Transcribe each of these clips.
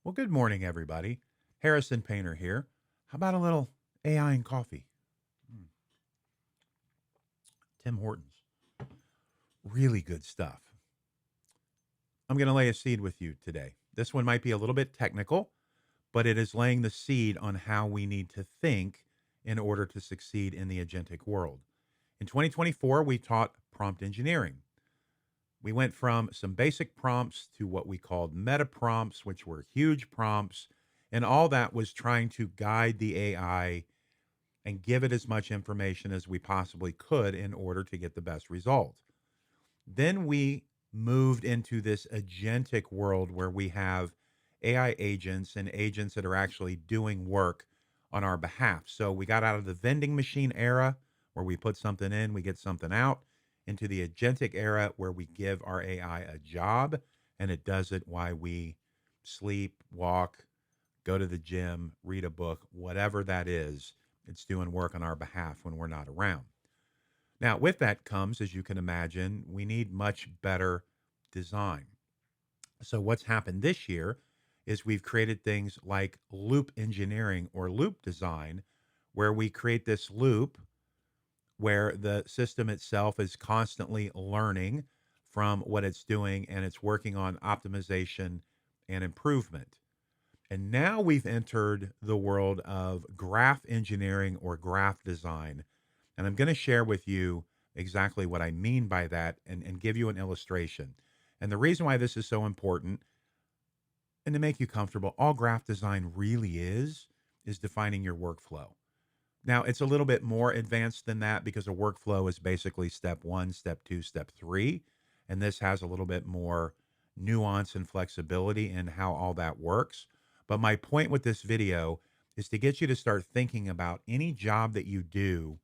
Well, good morning, everybody. Harrison Painter here. How about a little AI and coffee? Mm, Tim Hortons. Really good stuff. I'm going to lay a seed with you today. This one might be a little bit technical, but it is laying the seed on how we need to think in order to succeed in the agentic world. In 2024, we taught prompt engineering. We went from some basic prompts to what we called meta prompts, which were huge prompts. And all that was trying to guide the AI and give it as much information as we possibly could in order to get the best result. Then we moved into this agentic world where we have AI agents and agents that are actually doing work on our behalf. So we got out of the vending machine era where we put something in, we get something out, into the agentic era where we give our AI a job and it does it while we sleep, walk, go to the gym, read a book, whatever that is, it's doing work on our behalf when we're not around. Now, with that comes, as you can imagine, we need much better design. So, what's happened this year is we've created things like loop engineering or loop design, where we create this loop where the system itself is constantly learning from what it's doing and it's working on optimization and improvement. And now we've entered the world of graph engineering or graph design. And I'm going to share with you exactly what I mean by that and give you an illustration. And the reason why this is so important and to make you comfortable, all graph design really is defining your workflow. Now, it's a little bit more advanced than that because a workflow is basically step one, step two, step three. And this has a little bit more nuance and flexibility in how all that works. But my point with this video is to get you to start thinking about any job that you do.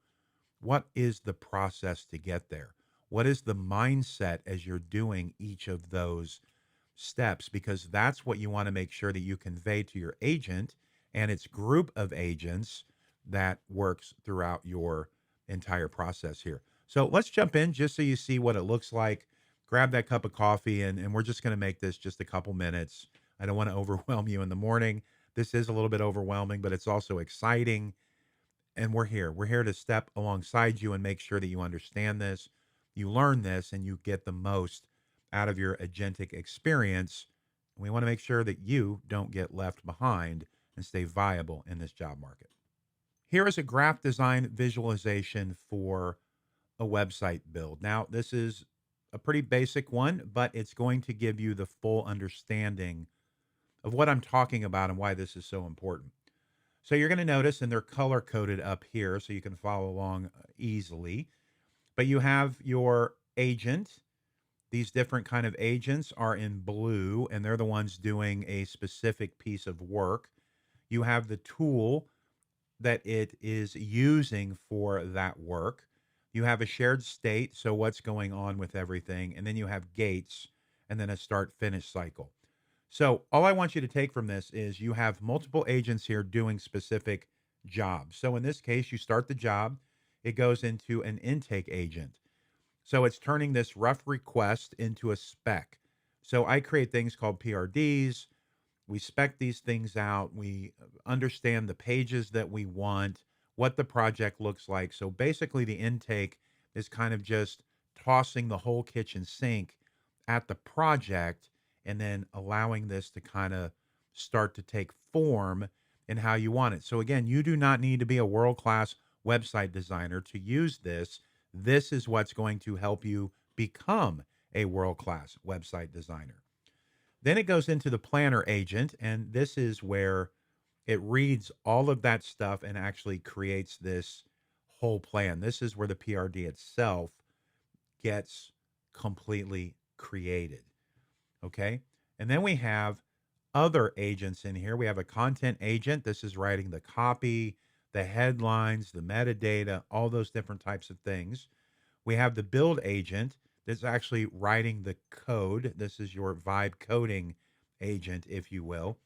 What is the process to get there? What is the mindset as you're doing each of those steps? Because that's what you want to make sure that you convey to your agent and its group of agents that works throughout your entire process here. So let's jump in just so you see what it looks like. Grab that cup of coffee, and we're just going to make this just a couple minutes. I don't want to overwhelm you in the morning. This is a little bit overwhelming, but it's also exciting. And we're here. We're here to step alongside you and make sure that you understand this, you learn this, and you get the most out of your agentic experience. We want to make sure that you don't get left behind and stay viable in this job market. Here is a graph design visualization for a website build. Now, this is a pretty basic one, but it's going to give you the full understanding of what I'm talking about and why this is so important. So you're going to notice, and they're color coded up here so you can follow along easily. But you have your agent. These different kind of agents are in blue, and they're the ones doing a specific piece of work. You have the tool that it is using for that work. You have a shared state, so what's going on with everything, and then you have gates, and then a start finish cycle. So all I want you to take from this is you have multiple agents here doing specific jobs. So in this case, you start the job, it goes into an intake agent. So it's turning this rough request into a spec. So I create things called PRDs. We spec these things out. We understand the pages that we want, what the project looks like. So basically, the intake is kind of just tossing the whole kitchen sink at the project and then allowing this to kind of start to take form in how you want it. So, again, you do not need to be a world class website designer to use this. This is what's going to help you become a world class website designer. Then it goes into the planner agent, and this is where it reads all of that stuff and actually creates this whole plan. This is where the PRD itself gets completely created. Okay. And then we have other agents in here. We have a content agent. This is writing the copy, the headlines, the metadata, all those different types of things. We have the build agent that's actually writing the code. This is your vibe coding agent, if you will.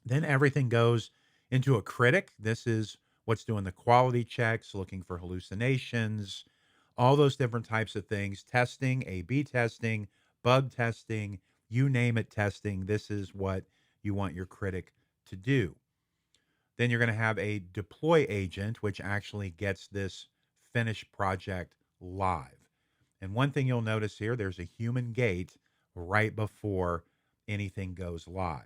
Then everything goes into a critic. This is what's doing the quality checks, looking for hallucinations, all those different types of things, testing, A B testing, bug testing, you name it, testing. This is what you want your critic to do. Then you're going to have a deploy agent, which actually gets this finished project live. And one thing you'll notice here, there's a human gate right before anything goes live.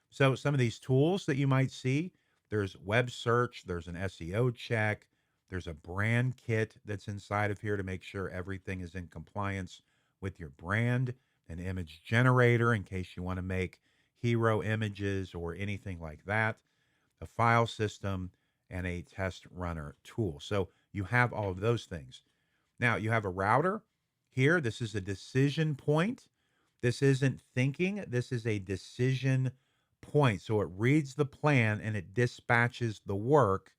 So some of these tools that you might see, there's web search, there's an SEO check, there's a brand kit that's inside of here to make sure everything is in compliance with your brand, an image generator in case you want to make hero images or anything like that, a file system, and a test runner tool. So you have all of those things. Now you have a router here. This is a decision point. This isn't thinking. This is a decision point. So it reads the plan and it dispatches the work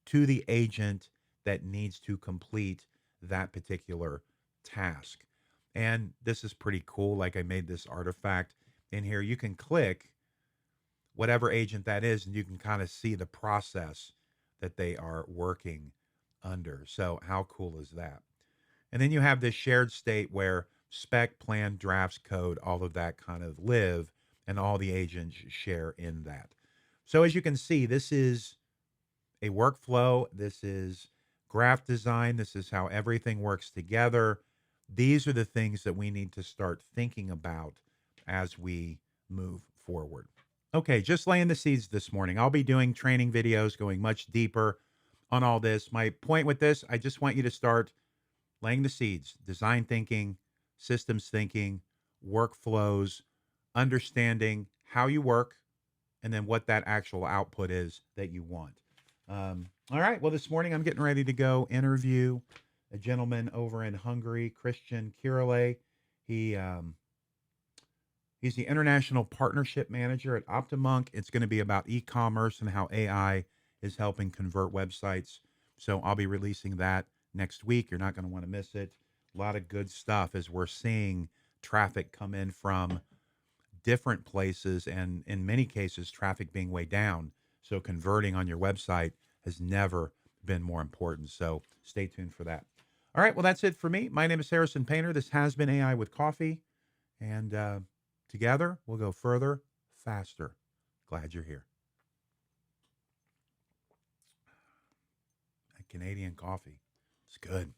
to the agent that needs to complete that particular task. And this is pretty cool. Like I made this artifact in here. You can click whatever agent that is, and you can kind of see the process that they are working under. So how cool is that? And then you have this shared state where spec, plan, drafts, code, all of that kind of live, and all the agents share in that. So as you can see, this is a workflow. This is graph design. This is how everything works together. These are the things that we need to start thinking about as we move forward. Okay, just laying the seeds this morning. I'll be doing training videos going much deeper on all this. My point with this, I just want you to start laying the seeds, design thinking, systems thinking, workflows, understanding how you work, and then what that actual output is that you want. All right. Well, this morning I'm getting ready to go interview a gentleman over in Hungary, Christian Kirale. He he's the international partnership manager at OptiMonk. It's going to be about e-commerce and how AI is helping convert websites. So I'll be releasing that next week. You're not going to want to miss it. A lot of good stuff as we're seeing traffic come in from different places, and in many cases, traffic being way down. So converting on your website has never been more important. So stay tuned for that. All right. Well, that's it for me. My name is Harrison Painter. This has been AI with Coffee. And together, we'll go further, faster. Glad you're here. That Canadian coffee. It's good.